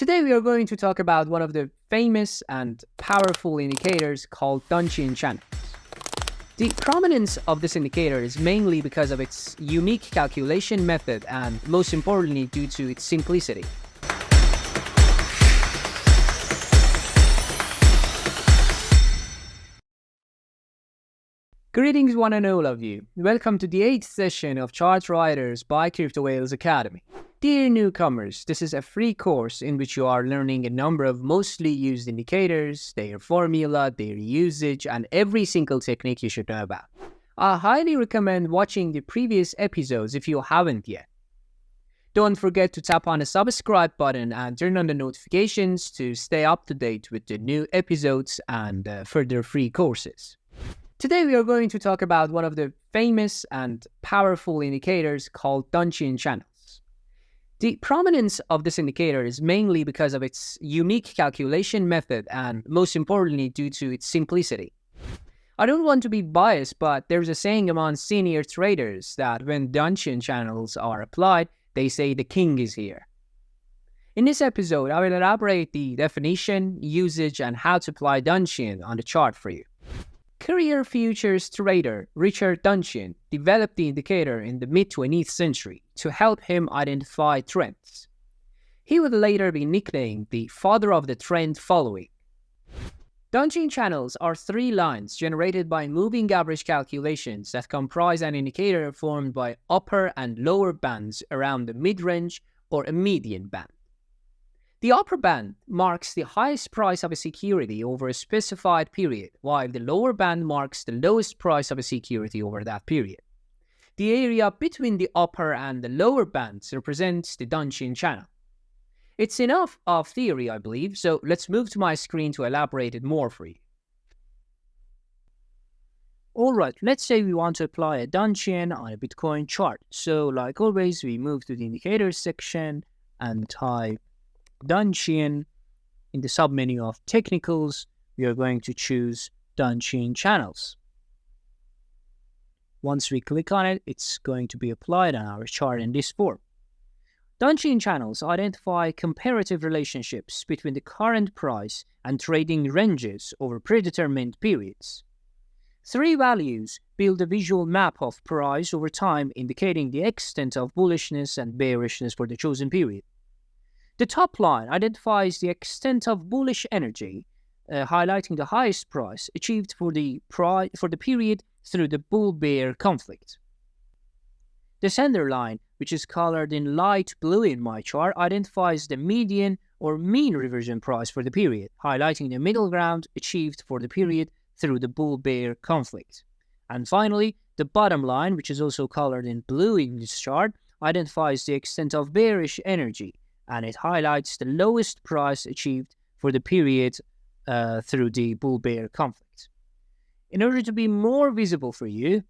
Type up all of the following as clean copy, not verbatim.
Today we are going to talk about one of the famous and powerful indicators called Donchian Channel. The prominence of this indicator is mainly because of its unique calculation method and, most importantly, due to its simplicity. Greetings one and all of you. Welcome to the 8th session of Chart Writers by Crypto Whales Academy. Dear newcomers, this is a free course in which you are learning a number of mostly used indicators, their formula, their usage, and every single technique you should know about. I highly recommend watching the previous episodes if you haven't yet. Don't forget to tap on the subscribe button and turn on the notifications to stay up to date with the new episodes and further free courses. Today we are going to talk about one of the famous and powerful indicators called Donchian Channel. The prominence of this indicator is mainly because of its unique calculation method and, most importantly, due to its simplicity. I don't want to be biased, but there's a saying among senior traders that when Donchian channels are applied, they say the king is here. In this episode, I will elaborate the definition, usage, and how to apply Donchian on the chart for you. Career futures trader Richard Donchian developed the indicator in the mid-20th century to help him identify trends. He would later be nicknamed the father of the trend following. Donchian channels are three lines generated by moving average calculations that comprise an indicator formed by upper and lower bands around the mid-range or a median band. The upper band marks the highest price of a security over a specified period, while the lower band marks the lowest price of a security over that period. The area between the upper and the lower bands represents the Donchian channel. It's enough of theory, I believe, so let's move to my screen to elaborate it more for you. Alright, let's say we want to apply a Donchian on a Bitcoin chart. So like always, we move to the indicators section and type Donchian. In the submenu of technicals, we are going to choose Donchian channels. Once we click on it, it's going to be applied on our chart in this form. Donchian channels identify comparative relationships between the current price and trading ranges over predetermined periods. Three values build a visual map of price over time, indicating the extent of bullishness and bearishness for the chosen period. The top line identifies the extent of bullish energy, highlighting the highest price achieved for the period through the bull-bear conflict. The center line, which is colored in light blue in my chart, identifies the median or mean reversion price for the period, highlighting the middle ground achieved for the period through the bull-bear conflict. And finally, the bottom line, which is also colored in blue in this chart, identifies the extent of bearish energy, and it highlights the lowest price achieved for the period through the bull-bear conflict. In order to be more visible for you,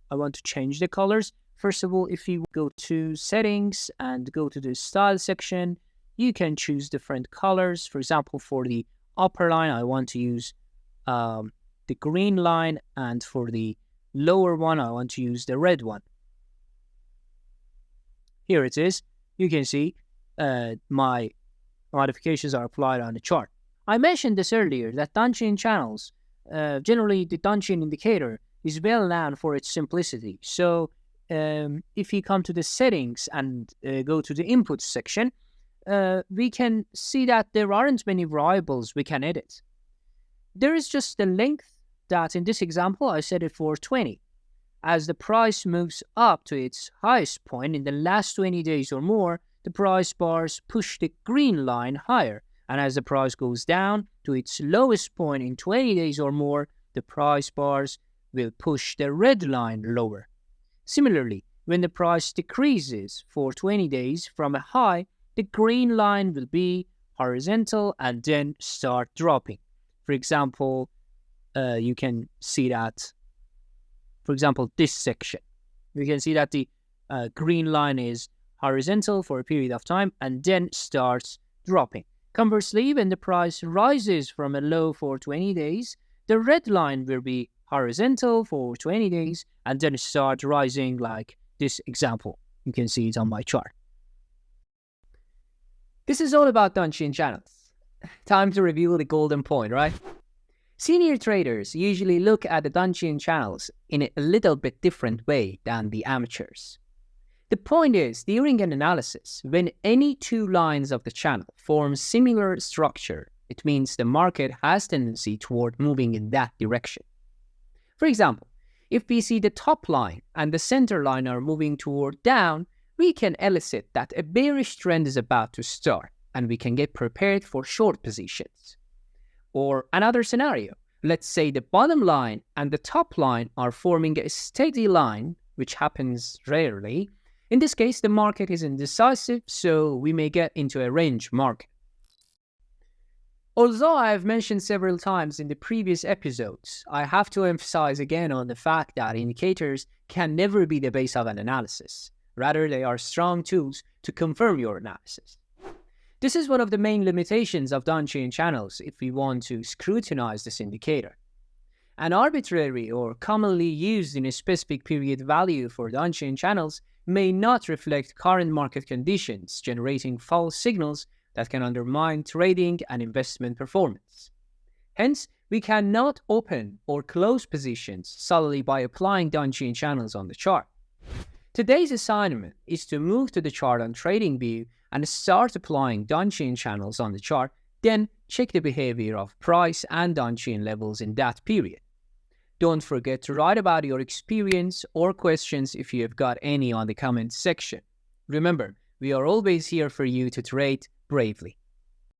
I want to change the colors. First of all, if you go to settings and go to the style section, you can choose different colors. For example, for the upper line, I want to use the green line, and for the lower one, I want to use the red one. Here it is. You can see my modifications are applied on the chart. I mentioned this earlier that Donchian channels, generally the Donchian indicator, is well known for its simplicity. So if you come to the settings and go to the inputs section, we can see that there aren't many variables we can edit. There is just the length that in this example I set it for 20. As the price moves up to its highest point in the last 20 days or more, the price bars push the green line higher, and as the price goes down to its lowest point in 20 days or more, the price bars will push the red line lower. Similarly, when the price decreases for 20 days from a high, the green line will be horizontal and then start dropping. For example, you can see that, for example, this section. You can see that the green line is horizontal for a period of time and then starts dropping. Conversely, when the price rises from a low for 20 days, the red line will be horizontal for 20 days and then start rising like this example. You can see it on my chart. This is all about Donchian channels. Time to reveal the golden point, right? Senior traders usually look at the Donchian channels in a little bit different way than the amateurs. The point is, during an analysis, when any two lines of the channel form similar structure, it means the market has tendency toward moving in that direction. For example, if we see the top line and the center line are moving toward down, we can elicit that a bearish trend is about to start, and we can get prepared for short positions. Or another scenario, let's say the bottom line and the top line are forming a steady line, which happens rarely. In this case, the market is indecisive, so we may get into a range market. Although I have mentioned several times in the previous episodes, I have to emphasize again on the fact that indicators can never be the base of an analysis. Rather, they are strong tools to confirm your analysis. This is one of the main limitations of Donchian channels if we want to scrutinize this indicator. An arbitrary or commonly used in a specific period value for Donchian channels may not reflect current market conditions, generating false signals that can undermine trading and investment performance. Hence, we cannot open or close positions solely by applying Donchian channels on the chart. Today's assignment is to move to the chart on TradingView and start applying Donchian channels on the chart, then check the behavior of price and Donchian levels in that period. Don't forget to write about your experience or questions if you have got any on the comments section. Remember, we are always here for you to trade bravely.